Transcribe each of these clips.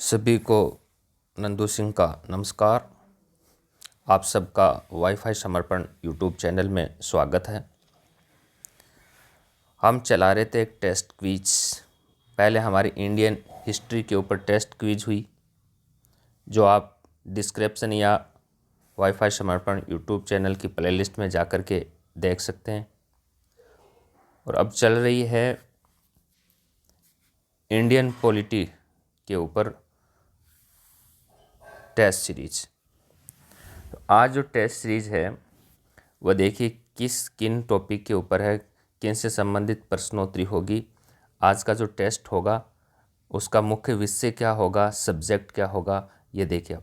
सभी को नंदू सिंह का नमस्कार। आप सबका वाईफाई समर्पण यूट्यूब चैनल में स्वागत है। हम चला रहे थे एक टेस्ट क्विज। पहले हमारी इंडियन हिस्ट्री के ऊपर टेस्ट क्विज हुई, जो आप डिस्क्रिप्शन या वाईफाई समर्पण यूट्यूब चैनल की प्लेलिस्ट में जा कर के देख सकते हैं। और अब चल रही है इंडियन पॉलिटी के ऊपर टेस्ट सीरीज। तो आज जो टेस्ट सीरीज है वह देखिए किन टॉपिक के ऊपर है, किन से संबंधित प्रश्नोत्तरी होगी। आज का जो टेस्ट होगा उसका मुख्य विषय क्या होगा, सब्जेक्ट क्या होगा, ये देखिए।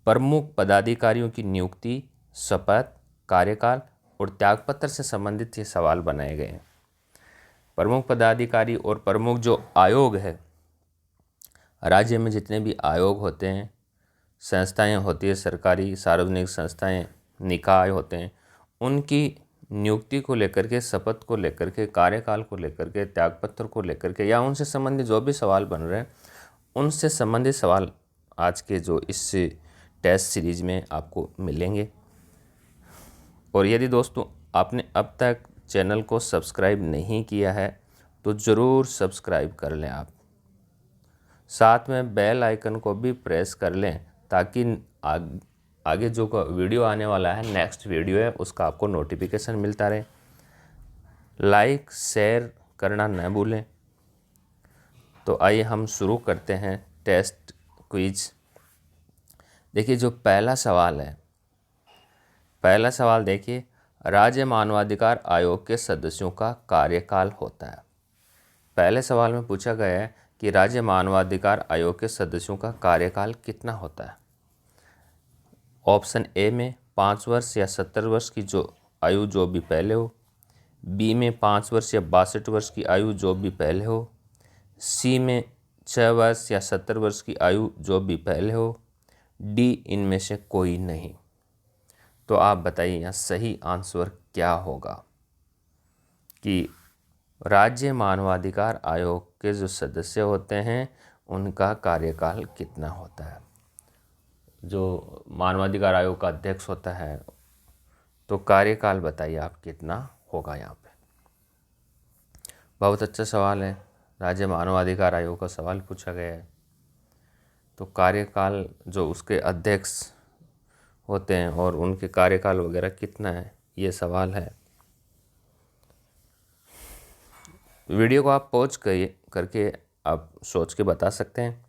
प्रमुख पदाधिकारियों की नियुक्ति, शपथ, कार्यकाल और त्यागपत्र से संबंधित ये सवाल बनाए गए हैं। प्रमुख पदाधिकारी और प्रमुख जो आयोग है, राज्य में जितने भी आयोग होते हैं, संस्थाएं होती है, सरकारी सार्वजनिक संस्थाएं, निकाय होते हैं, उनकी नियुक्ति को लेकर के, शपथ को लेकर के, कार्यकाल को लेकर के, त्यागपत्र को लेकर के या उनसे संबंधित जो भी सवाल बन रहे हैं, उनसे संबंधित सवाल आज के जो इस टेस्ट सीरीज में आपको मिलेंगे। और यदि दोस्तों आपने अब तक चैनल को सब्सक्राइब नहीं किया है तो ज़रूर सब्सक्राइब कर लें आप। साथ में बेल आइकन को भी प्रेस कर लें ताकि आगे जो वीडियो आने वाला है, नेक्स्ट वीडियो है, उसका आपको नोटिफिकेशन मिलता रहे। लाइक शेयर करना न भूलें। तो आइए हम शुरू करते हैं टेस्ट क्विज। देखिए जो पहला सवाल है, पहला सवाल देखिए, राज्य मानवाधिकार आयोग के सदस्यों का कार्यकाल होता है। पहले सवाल में पूछा गया है कि राज्य मानवाधिकार आयोग के सदस्यों का कार्यकाल कितना होता है। ऑप्शन ए में 5 वर्ष या 70 वर्ष की जो आयु जो भी पहले हो, बी में 5 वर्ष या 62 वर्ष की आयु जो भी पहले हो, सी में 6 वर्ष या 70 वर्ष की आयु जो भी पहले हो, डी इनमें से कोई नहीं। तो आप बताइए यहाँ सही आंसर क्या होगा कि राज्य मानवाधिकार आयोग के जो सदस्य होते हैं उनका कार्यकाल कितना होता है। जो मानवाधिकार आयोग का अध्यक्ष होता है तो कार्यकाल बताइए आप कितना होगा। यहाँ पे बहुत अच्छा सवाल है, राज्य मानवाधिकार आयोग का सवाल पूछा गया है। तो कार्यकाल जो उसके अध्यक्ष होते हैं और उनके कार्यकाल वगैरह कितना है, ये सवाल है। वीडियो को आप पॉज करके आप सोच के बता सकते हैं।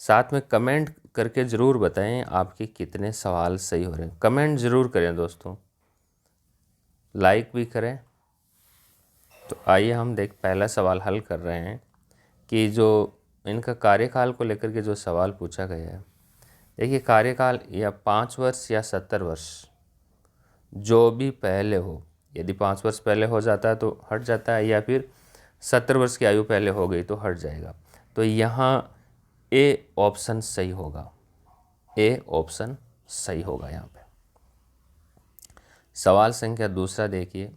साथ में कमेंट करके ज़रूर बताएं आपके कितने सवाल सही हो रहे हैं। कमेंट ज़रूर करें दोस्तों, लाइक भी करें। तो आइए हम पहला सवाल हल कर रहे हैं कि जो इनका कार्यकाल को लेकर के जो सवाल पूछा गया है। देखिए कार्यकाल या 5 वर्ष या 70 वर्ष जो भी पहले हो, यदि 5 वर्ष पहले हो जाता है तो हट जाता है, या फिर 70 वर्ष की आयु पहले हो गई तो हट जाएगा। तो यहाँ ए ऑप्शन सही होगा, ए ऑप्शन सही होगा यहाँ पे। सवाल संख्या दूसरा देखिए,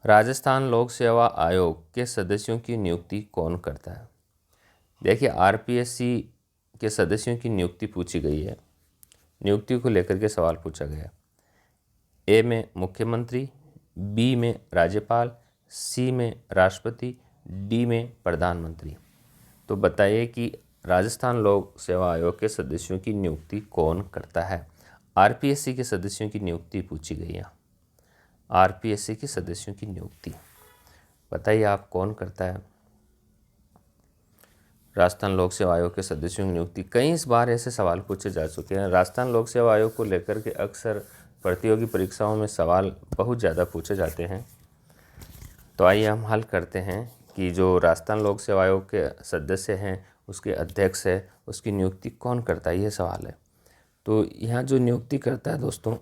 राजस्थान लोक सेवा आयोग के सदस्यों की नियुक्ति कौन करता है। देखिए आरपीएससी के सदस्यों की नियुक्ति पूछी गई है, नियुक्ति को लेकर के सवाल पूछा गया। ए में मुख्यमंत्री, बी में राज्यपाल, सी में राष्ट्रपति, डी में प्रधानमंत्री। तो बताइए कि राजस्थान लोक सेवा आयोग के सदस्यों की नियुक्ति कौन करता है। आरपीएससी के सदस्यों की नियुक्ति पूछी गई है। आरपीएससी के सदस्यों की नियुक्ति बताइए आप कौन करता है। राजस्थान लोक सेवा आयोग के सदस्यों की नियुक्ति, कई इस बार ऐसे सवाल पूछे जा चुके हैं। राजस्थान लोक सेवा आयोग को लेकर के अक्सर प्रतियोगी परीक्षाओं में सवाल बहुत ज़्यादा पूछे जाते हैं। तो आइए हम हल करते हैं कि जो राजस्थान लोक सेवा आयोग के सदस्य हैं, उसके अध्यक्ष है, उसकी नियुक्ति कौन करता है, ये सवाल है। तो यहाँ जो नियुक्ति करता है दोस्तों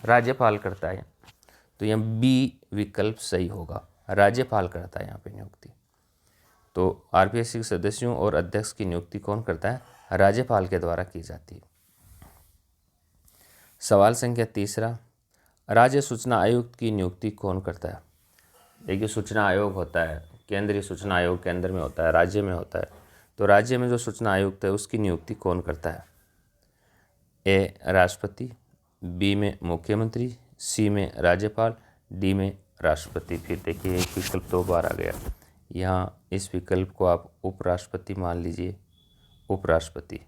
राज्यपाल करता है। तो यहाँ बी विकल्प सही होगा, राज्यपाल करता है यहाँ पे नियुक्ति। तो आरपीएससी के सदस्यों और अध्यक्ष की नियुक्ति कौन करता है, राज्यपाल के द्वारा की जाती है। सवाल संख्या तीसरा, राज्य सूचना आयुक्त की नियुक्ति कौन करता है। देखिए सूचना आयोग होता है, केंद्रीय सूचना आयोग केंद्र में होता है, राज्य में होता है। तो राज्य में जो सूचना आयुक्त है उसकी नियुक्ति कौन करता है? ए राष्ट्रपति, बी में मुख्यमंत्री, सी में राज्यपाल, डी में राष्ट्रपति। फिर देखिए एक विकल्प 2 बार आ गया, यहाँ इस विकल्प को आप उपराष्ट्रपति मान लीजिए, उपराष्ट्रपति।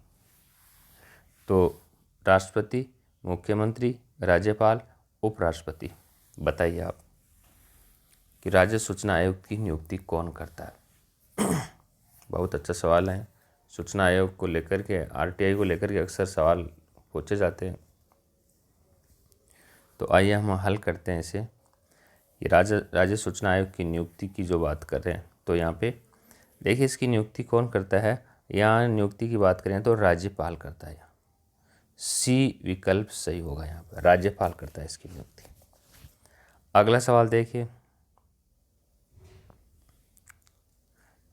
तो राष्ट्रपति, मुख्यमंत्री, राज्यपाल, उपराष्ट्रपति। बताइए आप कि राज्य सूचना आयोग की नियुक्ति कौन करता है? बहुत अच्छा सवाल है। सूचना आयोग को लेकर के, आरटीआई को लेकर के अक्सर सवाल पूछे जाते हैं। तो आइए हम हल करते हैं इसे। ये राज्य सूचना आयोग की नियुक्ति की जो बात कर रहे हैं, तो यहाँ पे देखिए इसकी नियुक्ति कौन करता है। यहाँ नियुक्ति की बात करें तो राज्यपाल करता है। सी विकल्प सही होगा, यहाँ पर राज्यपाल करता है इसकी नियुक्ति। अगला सवाल देखिए,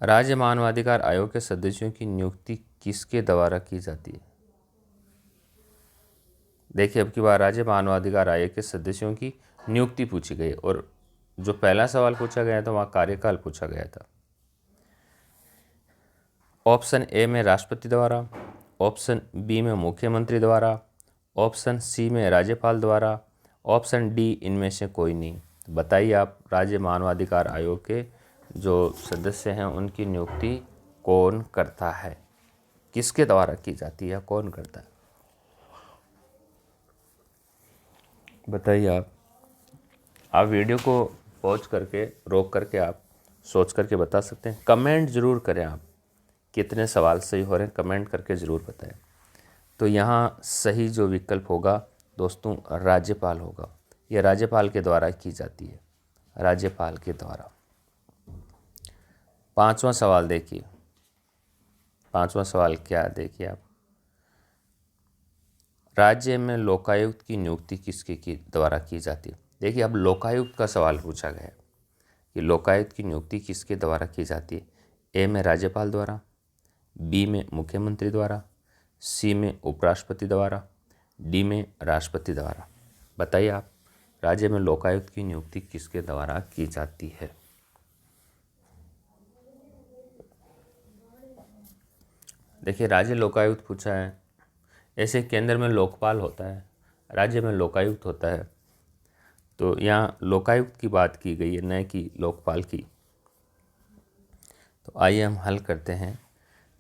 राज्य मानवाधिकार आयोग के सदस्यों की नियुक्ति किसके द्वारा की जाती है? देखिए अब की बार राज्य मानवाधिकार आयोग के सदस्यों की नियुक्ति पूछी गई और जो पहला सवाल पूछा गया था वहाँ कार्यकाल पूछा गया था। ऑप्शन ए में राष्ट्रपति द्वारा, ऑप्शन बी में मुख्यमंत्री द्वारा, ऑप्शन सी में राज्यपाल द्वारा, ऑप्शन डी इनमें से कोई नहीं। बताइए आप राज्य मानवाधिकार आयोग के जो सदस्य हैं उनकी नियुक्ति कौन करता है, किसके द्वारा की जाती है, कौन करता है? बताइए आप वीडियो को पॉज करके, रोक करके आप सोच करके बता सकते हैं। कमेंट ज़रूर करें आप, कितने सवाल सही हो रहे हैं कमेंट करके ज़रूर बताएं। तो यहाँ सही जो विकल्प होगा दोस्तों राज्यपाल होगा। यह राज्यपाल के द्वारा की जाती है, राज्यपाल के द्वारा। पांचवा सवाल देखिए, पांचवा सवाल क्या है देखिए आप, राज्य में लोकायुक्त की नियुक्ति किसके द्वारा की जाती है? देखिए अब लोकायुक्त का सवाल पूछा गया है कि लोकायुक्त की नियुक्ति किसके द्वारा की जाती है। ए में राज्यपाल द्वारा, बी में मुख्यमंत्री द्वारा, सी में उपराष्ट्रपति द्वारा, डी में राष्ट्रपति द्वारा। बताइए आप राज्य में लोकायुक्त की नियुक्ति किसके द्वारा की जाती है? देखिए राज्य लोकायुक्त पूछा है, ऐसे केंद्र में लोकपाल होता है, राज्य में लोकायुक्त होता है। तो यहाँ लोकायुक्त की बात की गई है, न कि लोकपाल की। तो आइए हम हल करते हैं।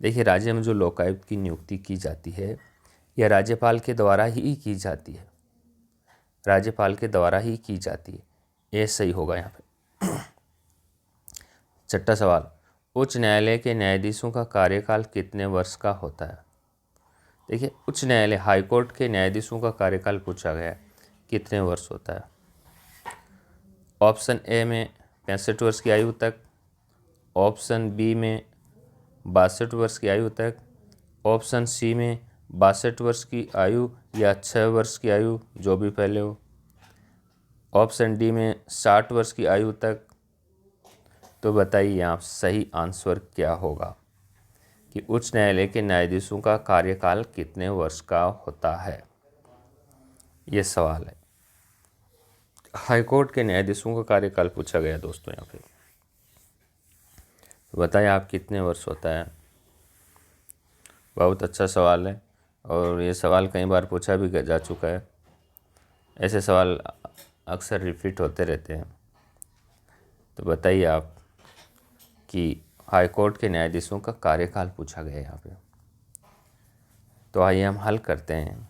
देखिए राज्य में जो लोकायुक्त की नियुक्ति की जाती है यह राज्यपाल के द्वारा ही की जाती है, राज्यपाल के द्वारा ही की जाती है। ये सही होगा यहाँ पे। छठा सवाल, उच्च न्यायालय के न्यायाधीशों का कार्यकाल कितने वर्ष का होता है? देखिए उच्च न्यायालय हाईकोर्ट के न्यायाधीशों का कार्यकाल पूछा गया है, कितने वर्ष होता है? ऑप्शन ए में 65 वर्ष की आयु तक, ऑप्शन बी में 62 वर्ष की आयु तक, ऑप्शन सी में 62 वर्ष की आयु या 6 वर्ष की आयु, जो भी पहले हो, ऑप्शन डी में 60 वर्ष की आयु तक। तो बताइए आप सही आंसर क्या होगा कि उच्च न्यायालय के न्यायाधीशों का कार्यकाल कितने वर्ष का होता है? ये सवाल है, हाईकोर्ट के न्यायाधीशों का कार्यकाल पूछा गया दोस्तों यहाँ पे। तो बताइए आप कितने वर्ष होता है? बहुत अच्छा सवाल है और ये सवाल कई बार पूछा भी जा चुका है। ऐसे सवाल अक्सर रिपीट होते रहते हैं। तो बताइए आप कि हाईकोर्ट के न्यायाधीशों का कार्यकाल पूछा गया है यहाँ पे। तो आइए हम हल करते हैं।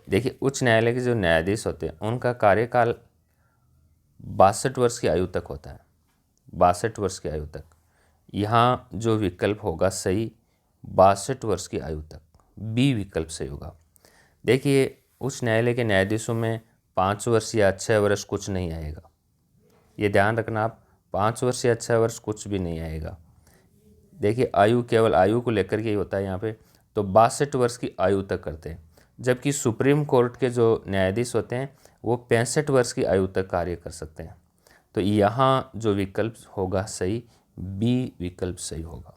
देखिए उच्च न्यायालय के जो न्यायाधीश होते हैं उनका कार्यकाल 62 वर्ष की आयु तक होता है, 62 वर्ष की आयु तक। यहाँ जो विकल्प होगा सही 62 वर्ष की आयु तक, बी विकल्प सही होगा। देखिए उच्च न्यायालय के न्यायाधीशों में 5 वर्ष या 6 वर्ष कुछ नहीं आएगा, ये ध्यान रखना आप, 5 वर्ष या 6 वर्ष कुछ भी नहीं आएगा। देखिए आयु केवल आयु को लेकर के ही होता है यहाँ पे। तो 62 वर्ष की आयु तक करते हैं, जबकि सुप्रीम कोर्ट के जो न्यायाधीश होते हैं वो 65 वर्ष की आयु तक कार्य कर सकते हैं। तो यहाँ जो विकल्प होगा सही बी विकल्प सही होगा।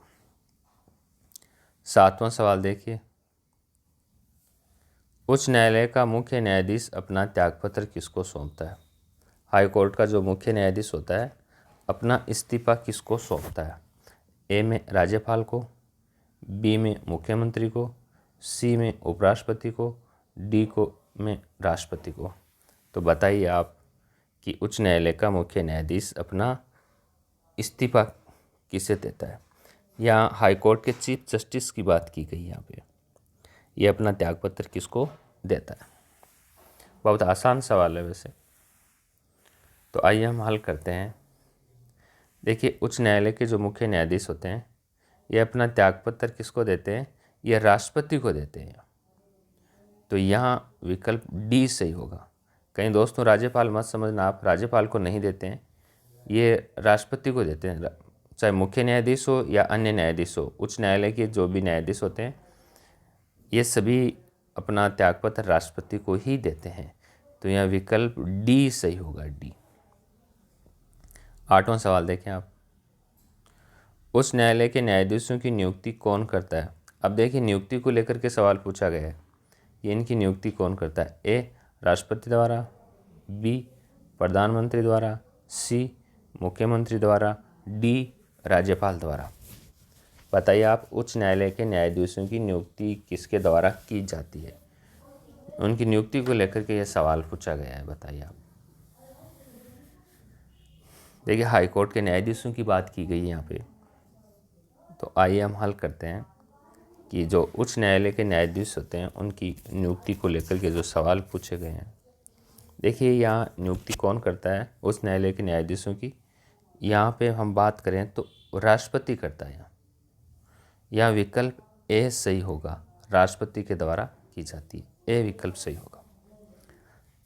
7वां सवाल देखिए, उच्च न्यायालय का मुख्य न्यायाधीश अपना त्यागपत्र किसको सौंपता है? हाईकोर्ट का जो मुख्य न्यायाधीश होता है अपना इस्तीफा किसको सौंपता है? ए में राज्यपाल को, बी में मुख्यमंत्री को, सी में उपराष्ट्रपति को, डी को में राष्ट्रपति को। तो बताइए आप कि उच्च न्यायालय का मुख्य न्यायाधीश अपना इस्तीफा किसे देता है। यहाँ हाईकोर्ट के चीफ जस्टिस की बात की गई यहाँ पे। ये अपना त्यागपत्र किसको देता है। बहुत आसान सवाल है वैसे। तो आइए हम हल करते हैं। देखिए, उच्च न्यायालय के जो मुख्य न्यायाधीश होते हैं ये अपना त्यागपत्र किसको देते हैं, ये राष्ट्रपति को देते हैं। तो यहाँ विकल्प डी सही होगा। कहीं दोस्तों राज्यपाल मत समझना, आप राज्यपाल को नहीं देते हैं, ये राष्ट्रपति को देते हैं। चाहे मुख्य न्यायाधीश हो या अन्य न्यायाधीश हो, उच्च न्यायालय के जो भी न्यायाधीश होते हैं ये सभी अपना त्यागपत्र राष्ट्रपति को ही देते हैं। तो यहाँ विकल्प डी सही होगा, डी। 8वां सवाल देखें आप। उच्च न्यायालय के न्यायाधीशों की नियुक्ति कौन करता है। अब देखिए, नियुक्ति को लेकर के सवाल पूछा गया है। ये इनकी नियुक्ति कौन करता है। ए राष्ट्रपति द्वारा, बी प्रधानमंत्री द्वारा, सी मुख्यमंत्री द्वारा, डी राज्यपाल द्वारा। बताइए आप, उच्च न्यायालय के न्यायाधीशों की नियुक्ति किसके द्वारा की जाती है। उनकी नियुक्ति को लेकर के यह सवाल पूछा गया है। बताइए आप। देखिए, हाईकोर्ट के न्यायाधीशों की बात की गई है यहाँ पे। तो आइए हम हल करते हैं कि जो उच्च न्यायालय के न्यायाधीश होते हैं उनकी नियुक्ति को लेकर के जो सवाल पूछे गए हैं। देखिए, यहाँ नियुक्ति कौन करता है उच्च न्यायालय के न्यायाधीशों की। यहाँ पे हम बात करें तो राष्ट्रपति करता है। यहाँ विकल्प ए सही होगा, राष्ट्रपति के द्वारा की जाती है। ए विकल्प सही होगा।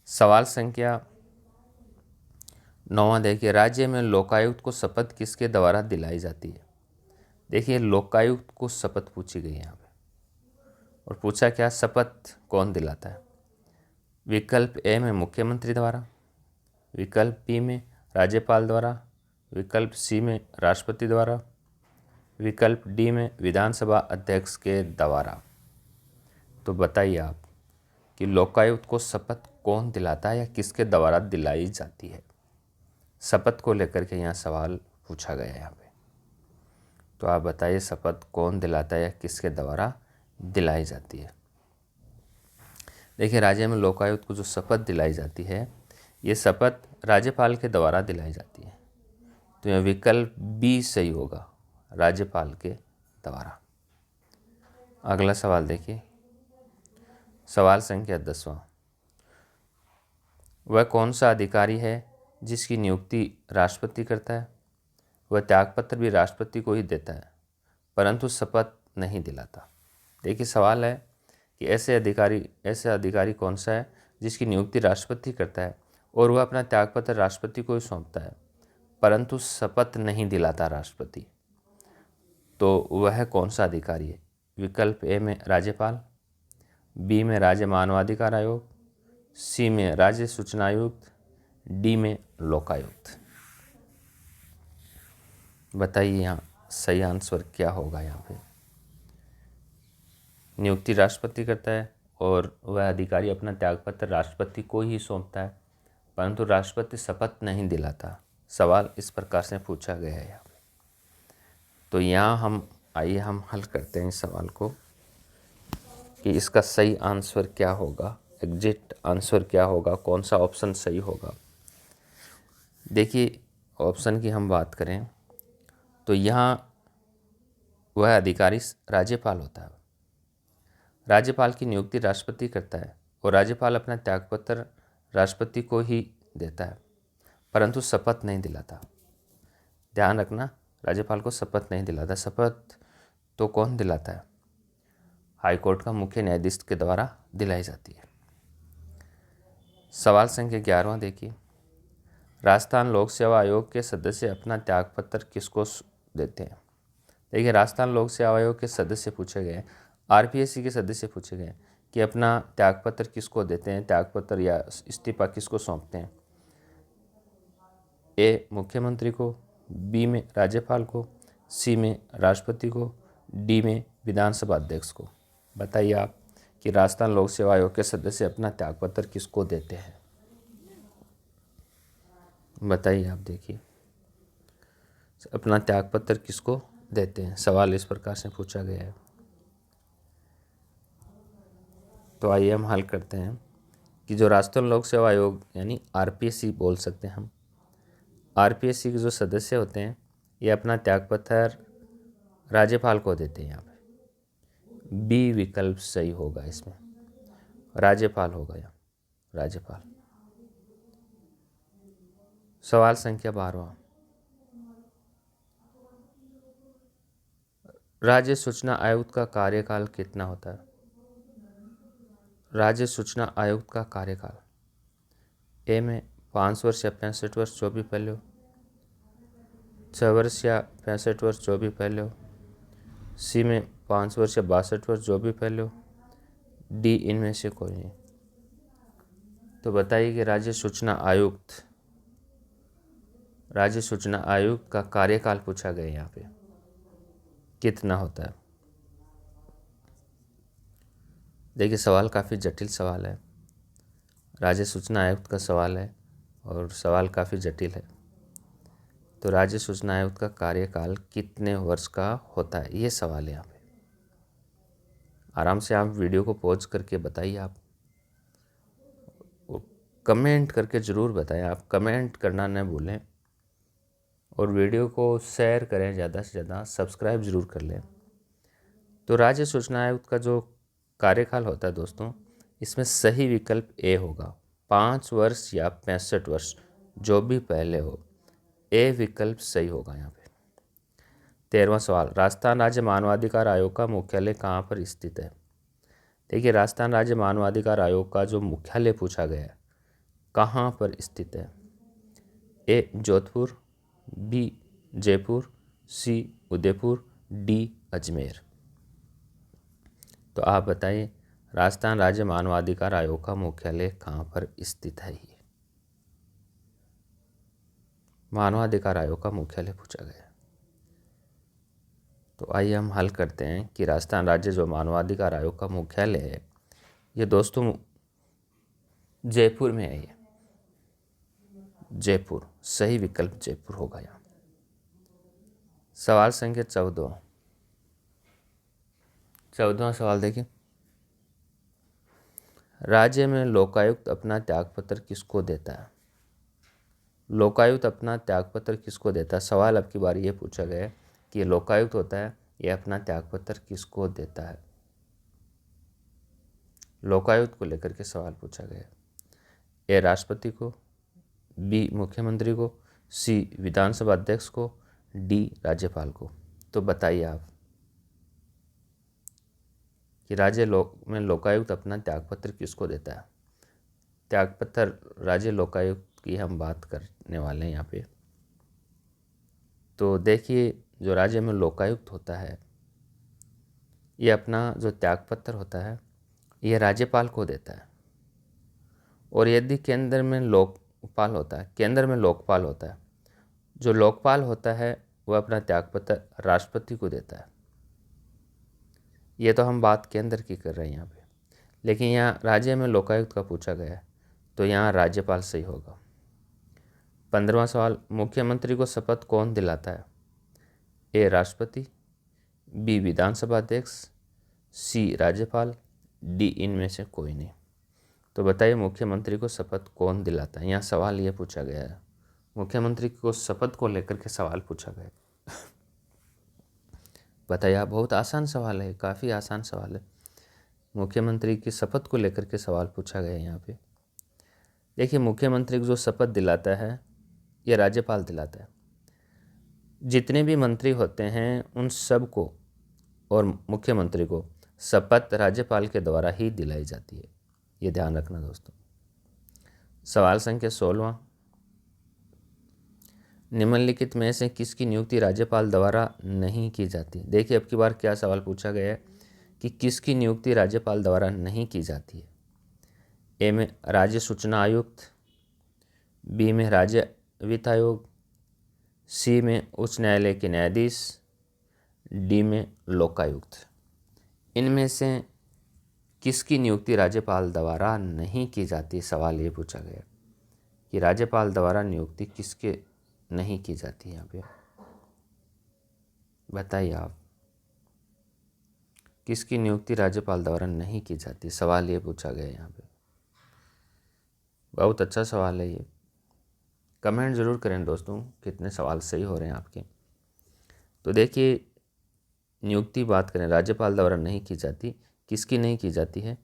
सवाल संख्या 9 देखिए, राज्य में लोकायुक्त को शपथ किसके द्वारा दिलाई जाती है। देखिए, लोकायुक्त को शपथ पूछी गई है यहाँ पे, और पूछा क्या, शपथ कौन दिलाता है। विकल्प ए में मुख्यमंत्री द्वारा, विकल्प बी में राज्यपाल द्वारा, विकल्प सी में राष्ट्रपति द्वारा, विकल्प डी में विधानसभा अध्यक्ष के द्वारा। तो बताइए आप कि लोकायुक्त को शपथ कौन दिलाता है या किसके द्वारा दिलाई जाती है। शपथ को लेकर के यहाँ सवाल पूछा गया है यहाँ पे। तो आप बताइए, शपथ कौन दिलाता है या किसके द्वारा दिलाई जाती है। देखिए, राज्य में लोकायुक्त को जो शपथ दिलाई जाती है ये शपथ राज्यपाल के द्वारा दिलाई जाती है। तो यह विकल्प बी सही होगा, राज्यपाल के द्वारा। अगला सवाल देखिए, सवाल संख्या 10वां। वह कौन सा अधिकारी है जिसकी नियुक्ति राष्ट्रपति करता है। वह त्यागपत्र भी राष्ट्रपति को ही देता है परंतु शपथ नहीं दिलाता। देखिए, सवाल है कि ऐसे अधिकारी कौन सा है जिसकी नियुक्ति राष्ट्रपति करता है और वह अपना त्यागपत्र राष्ट्रपति को ही सौंपता है परंतु शपथ नहीं दिलाता राष्ट्रपति। तो वह कौन सा अधिकारी है। विकल्प ए में राज्यपाल, बी में राज्य मानवाधिकार आयोग, सी में राज्य सूचना आयुक्त, डी में लोकायुक्त। बताइए यहाँ सही आंसर क्या होगा। यहाँ पे नियुक्ति राष्ट्रपति करता है और वह अधिकारी अपना त्यागपत्र राष्ट्रपति को ही सौंपता है परंतु राष्ट्रपति शपथ नहीं दिलाता। सवाल इस प्रकार से पूछा गया है यहाँ पे। तो यहाँ आइए हम हल करते हैं इस सवाल को कि इसका सही आंसर क्या होगा, एग्जैक्ट आंसर क्या होगा, कौन सा ऑप्शन सही होगा। देखिए, ऑप्शन की हम बात करें तो यहाँ वह अधिकारी राज्यपाल होता है। राज्यपाल की नियुक्ति राष्ट्रपति करता है और राज्यपाल अपना त्यागपत्र राष्ट्रपति को ही देता है परंतु शपथ नहीं दिलाता। ध्यान रखना, राज्यपाल को शपथ नहीं दिलाता। शपथ तो कौन दिलाता है, हाईकोर्ट का मुख्य न्यायाधीश के द्वारा दिलाई जाती है। सवाल संख्या 11वां देखिए, राजस्थान लोक सेवा आयोग के सदस्य अपना त्यागपत्र किसको देते हैं। देखिए, राजस्थान लोक सेवा आयोग के सदस्य पूछे गए, आरपीएससी के सदस्य पूछे गए कि अपना त्यागपत्र किसको देते हैं, त्यागपत्र या इस्तीफा किसको सौंपते हैं। ए मुख्यमंत्री को, बी में राज्यपाल को, सी में राष्ट्रपति को, डी में विधानसभा अध्यक्ष को। बताइए आप कि राजस्थान लोक सेवा आयोग के सदस्य अपना त्यागपत्र किसको देते हैं। बताइए आप, देखिए अपना त्यागपत्र किसको देते हैं। सवाल इस प्रकार से पूछा गया है। तो आइए हम हल करते हैं कि जो राष्ट्रीय लोक सेवा आयोग यानी आरपीएससी बोल सकते हैं हम, आरपीएससी के जो सदस्य होते हैं ये अपना त्यागपत्र राज्यपाल को देते हैं। यहाँ पे बी विकल्प सही होगा, इसमें राज्यपाल होगा यहाँ, राज्यपाल। सवाल संख्या 12, राज्य सूचना आयुक्त का कार्यकाल कितना होता है? राज्य सूचना आयुक्त का कार्यकाल ए में 5 वर्ष या 65 वर्ष जो भी पहले हो, 6 वर्ष या 65 वर्ष जो भी पहले हो, सी में 5 वर्ष या 62 वर्ष जो भी पहले हो, डी इनमें से कोई नहीं। तो बताइए कि राज्य सूचना आयुक्त का कार्यकाल पूछा गया यहाँ पे कितना होता है। देखिए सवाल काफ़ी जटिल सवाल है, राज्य सूचना आयुक्त का सवाल है और सवाल काफ़ी जटिल है। तो राज्य सूचना आयुक्त का कार्यकाल कितने वर्ष का होता है, ये सवाल है यहाँ पे। आराम से आप वीडियो को पॉज करके बताइए, आप कमेंट करके ज़रूर बताएं, आप कमेंट करना न भूलें और वीडियो को शेयर करें, ज़्यादा से ज़्यादा सब्सक्राइब ज़रूर कर लें। तो राज्य सूचना आयुक्त का जो कार्यकाल होता है दोस्तों, इसमें सही विकल्प ए होगा, 5 वर्ष या 65 वर्ष जो भी पहले हो, ए विकल्प सही होगा यहाँ पे। 13वां सवाल, राजस्थान राज्य मानवाधिकार आयोग का मुख्यालय कहाँ पर स्थित है? देखिए राजस्थान राज्य मानवाधिकार आयोग का जो मुख्यालय पूछा गया है कहाँ पर स्थित है? ए जोधपुर, बी जयपुर, सी उदयपुर, डी अजमेर। तो आप बताइए राजस्थान राज्य मानवाधिकार आयोग का मुख्यालय कहाँ पर स्थित है? ये मानवाधिकार आयोग का मुख्यालय पूछा गया। तो आइए हम हल करते हैं कि राजस्थान राज्य जो मानवाधिकार आयोग का मुख्यालय है ये दोस्तों जयपुर में है। ये जयपुर, सही विकल्प जयपुर होगा यहाँ। सवाल संख्या 14वां सवाल देखिए, राज्य में लोकायुक्त अपना त्यागपत्र किसको देता है? लोकायुक्त अपना त्यागपत्र किसको देता है? सवाल अब की बार ये पूछा गया है कि लोकायुक्त होता है ये अपना त्यागपत्र किसको देता है? लोकायुक्त को लेकर के सवाल पूछा गया है। ए राष्ट्रपति को, बी मुख्यमंत्री को, सी विधानसभा अध्यक्ष को, डी राज्यपाल को। तो बताइए आप कि राज्य में लोकायुक्त अपना त्यागपत्र किसको देता है? त्यागपत्र राज्य लोकायुक्त की हम बात करने वाले हैं यहाँ पे। तो देखिए जो राज्य में लोकायुक्त होता है ये अपना जो त्यागपत्र होता है ये राज्यपाल को देता है। और यदि केंद्र में लोकपाल होता है, जो लोकपाल होता है वह अपना त्यागपत्र राष्ट्रपति को देता है। ये तो हम बात केंद्र की कर रहे हैं यहाँ पे, लेकिन यहाँ राज्य में लोकायुक्त का पूछा गया है तो यहाँ राज्यपाल सही होगा। 15वां सवाल, मुख्यमंत्री को शपथ कौन दिलाता है? ए राष्ट्रपति, बी विधानसभा अध्यक्ष, सी राज्यपाल, डी इनमें से कोई नहीं। तो बताइए मुख्यमंत्री को शपथ कौन दिलाता है? यहाँ सवाल ये पूछा गया है, मुख्यमंत्री को शपथ को लेकर के सवाल पूछा गया। बताइए आप, बहुत आसान सवाल है, काफ़ी आसान सवाल है। मुख्यमंत्री की शपथ को लेकर के सवाल पूछा गया है यहाँ पे। देखिए मुख्यमंत्री को जो शपथ दिलाता है ये राज्यपाल दिलाता है। जितने भी मंत्री होते हैं उन सब को और मुख्यमंत्री को शपथ राज्यपाल के द्वारा ही दिलाई जाती है, ये ध्यान रखना दोस्तों। सवाल संख्या 16वां, निम्नलिखित में से किसकी नियुक्ति राज्यपाल द्वारा नहीं की जाती? देखिए अब की बार क्या सवाल पूछा गया है कि किसकी नियुक्ति राज्यपाल द्वारा नहीं की जाती है। ए में राज्य सूचना आयुक्त, बी में राज्य वित्त आयोग, सी में उच्च न्यायालय के न्यायाधीश, डी में लोकायुक्त। इनमें से किसकी नियुक्ति राज्यपाल द्वारा नहीं की जाती? सवाल ये पूछा गया कि राज्यपाल द्वारा नियुक्ति किसके नहीं की जाती है यहाँ पे। बताइए आप किसकी नियुक्ति राज्यपाल द्वारा नहीं की जाती? सवाल ये पूछा गया है यहाँ पे। बहुत अच्छा सवाल है ये। कमेंट ज़रूर करें दोस्तों, कितने सवाल सही हो रहे हैं आपके। तो देखिए, नियुक्ति बात करें, राज्यपाल द्वारा नहीं की जाती। किसकी नहीं की जाती है?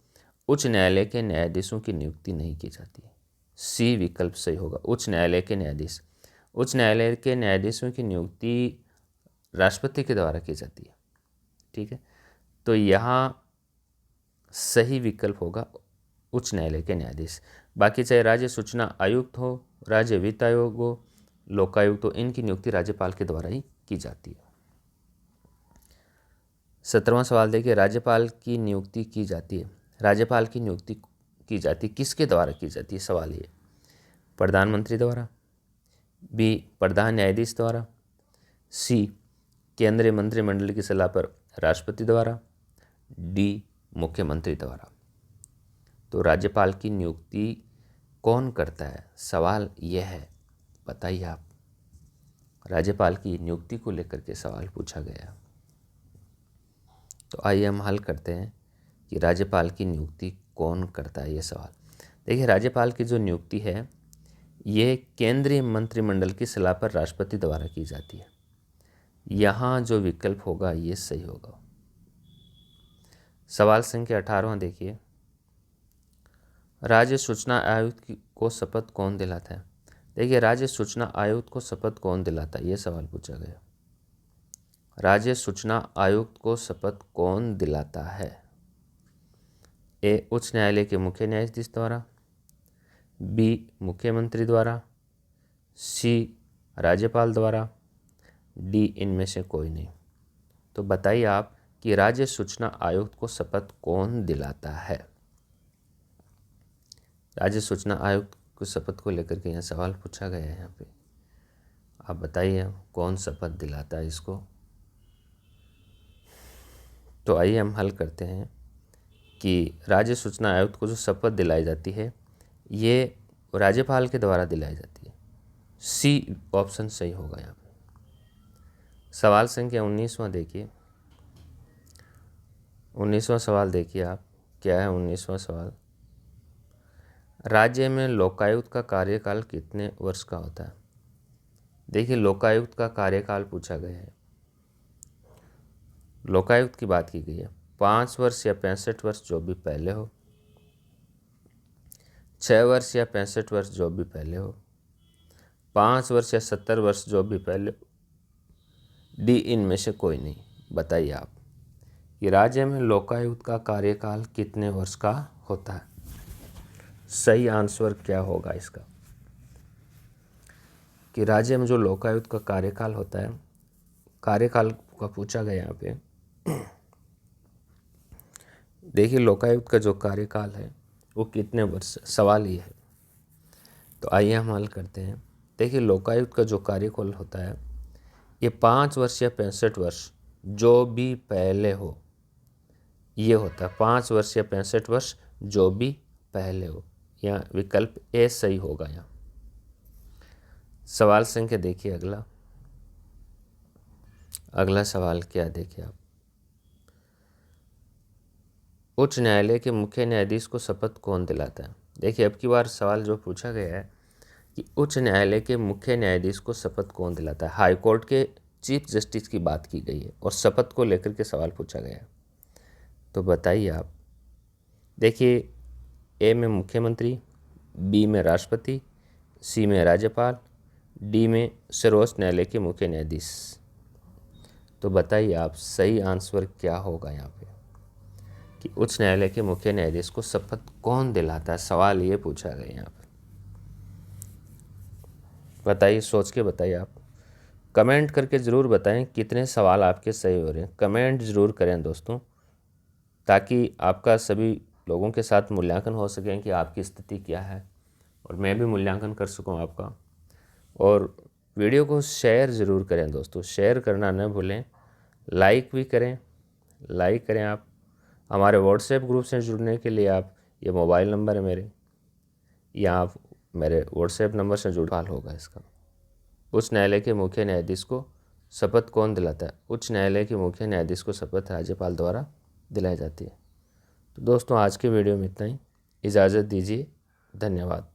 उच्च न्यायालय के न्यायाधीशों की नियुक्ति नहीं की जाती है। सी विकल्प सही होगा, उच्च न्यायालय के न्यायाधीश। उच्च न्यायालय के न्यायाधीशों की नियुक्ति राष्ट्रपति के द्वारा की जाती है। ठीक है, तो यहाँ सही विकल्प होगा उच्च न्यायालय के न्यायाधीश। बाकी चाहे राज्य सूचना आयुक्त हो, राज्य वित्त आयोग हो, लोकायुक्त हो, इनकी नियुक्ति राज्यपाल के द्वारा ही की जाती है। 17वां सवाल देखिए, राज्यपाल की नियुक्ति की जाती है। राज्यपाल की नियुक्ति की जाती किसके द्वारा की जाती है? सवाल ये। प्रधानमंत्री द्वारा, बी प्रधान न्यायाधीश द्वारा, सी केंद्रीय मंत्रिमंडल की सलाह पर राष्ट्रपति द्वारा, डी मुख्यमंत्री द्वारा। तो राज्यपाल की नियुक्ति कौन करता है? सवाल यह है, बताइए आप। राज्यपाल की नियुक्ति को लेकर के सवाल पूछा गया। तो आइए हम हल करते हैं कि राज्यपाल की नियुक्ति कौन करता है, ये सवाल। देखिए, राज्यपाल की जो नियुक्ति है ये केंद्रीय मंत्रिमंडल की सलाह पर राष्ट्रपति द्वारा की जाती है। यहाँ जो विकल्प होगा ये सही होगा। सवाल संख्या 18वां देखिए, राज्य सूचना आयुक्त को शपथ कौन दिलाता है? देखिए, राज्य सूचना आयुक्त को शपथ कौन दिलाता है, ये सवाल पूछा गया। राज्य सूचना आयुक्त को शपथ कौन दिलाता है? ए उच्च न्यायालय के मुख्य न्यायाधीश द्वारा, बी मुख्यमंत्री द्वारा, सी राज्यपाल द्वारा, डी इनमें से कोई नहीं। तो बताइए आप कि राज्य सूचना आयुक्त को शपथ कौन दिलाता है? राज्य सूचना आयुक्त को शपथ को लेकर के यहाँ सवाल पूछा गया है। यहाँ पे आप बताइए कौन शपथ दिलाता है इसको। तो आइए हम हल करते हैं कि राज्य सूचना आयुक्त को जो शपथ दिलाई जाती है ये राज्यपाल के द्वारा दिलाई जाती है। सी ऑप्शन सही होगा यहाँ पे। सवाल संख्या 19वां देखिए। 19वां सवाल देखिए आप, क्या है 19वां सवाल? राज्य में लोकायुक्त का कार्यकाल कितने वर्ष का होता है? देखिए, लोकायुक्त का कार्यकाल पूछा गया है। लोकायुक्त की बात की गई है। 5 वर्ष या 65 वर्ष जो भी पहले हो, 6 वर्ष या 65 वर्ष जो भी पहले हो, 5 वर्ष या 70 वर्ष जो भी पहले हो, डी इनमें से कोई नहीं। बताइए आप कि राज्य में लोकायुक्त का कार्यकाल कितने वर्ष का होता है? सही आंसर क्या होगा इसका कि राज्य में जो लोकायुक्त का कार्यकाल होता है, कार्यकाल का पूछा गया यहाँ पे। देखिए, लोकायुक्त का जो कार्यकाल है वो कितने वर्ष, सवाल ये है। तो आइए हम हल करते हैं। देखिए, लोकायुक्त का जो कार्यकाल होता है ये 5 वर्ष या 65 वर्ष जो भी पहले हो, ये होता है। 5 वर्ष या 65 वर्ष जो भी पहले हो। यहाँ विकल्प ए सही होगा। यहाँ सवाल संख्या देखिए अगला सवाल क्या देखिए आप। उच्च न्यायालय के मुख्य न्यायाधीश को शपथ कौन दिलाता है? देखिए, अब की बार सवाल जो पूछा गया है कि उच्च न्यायालय के मुख्य न्यायाधीश को शपथ कौन दिलाता है। हाई कोर्ट के चीफ जस्टिस की बात की गई है और शपथ को लेकर के सवाल पूछा गया है। तो बताइए आप। देखिए, ए में मुख्यमंत्री, बी में राष्ट्रपति, सी में राज्यपाल, डी में सर्वोच्च न्यायालय के मुख्य न्यायाधीश। तो बताइए आप सही आंसर क्या होगा यहाँ पे कि उच्च न्यायालय के मुख्य न्यायाधीश को शपथ कौन दिलाता है? सवाल ये पूछा गया यहाँ पे। बताइए, सोच के बताइए आप। कमेंट करके ज़रूर बताएं कितने सवाल आपके सही हो रहे हैं। कमेंट ज़रूर करें दोस्तों, ताकि आपका सभी लोगों के साथ मूल्यांकन हो सके कि आपकी स्थिति क्या है और मैं भी मूल्यांकन कर सकूं आपका। और वीडियो को शेयर ज़रूर करें दोस्तों, शेयर करना न भूलें। लाइक भी करें, लाइक करें आप। हमारे व्हाट्सएप ग्रुप से जुड़ने के लिए आप, ये मोबाइल नंबर है मेरे, या आप मेरे व्हाट्सएप नंबर से जुड़ पाल होगा इसका। उच्च न्यायालय के मुख्य न्यायाधीश को शपथ कौन दिलाता है? उच्च न्यायालय के मुख्य न्यायाधीश को शपथ राज्यपाल द्वारा दिलाई जाती है। तो दोस्तों आज के वीडियो में इतना ही, इजाज़त दीजिए, धन्यवाद।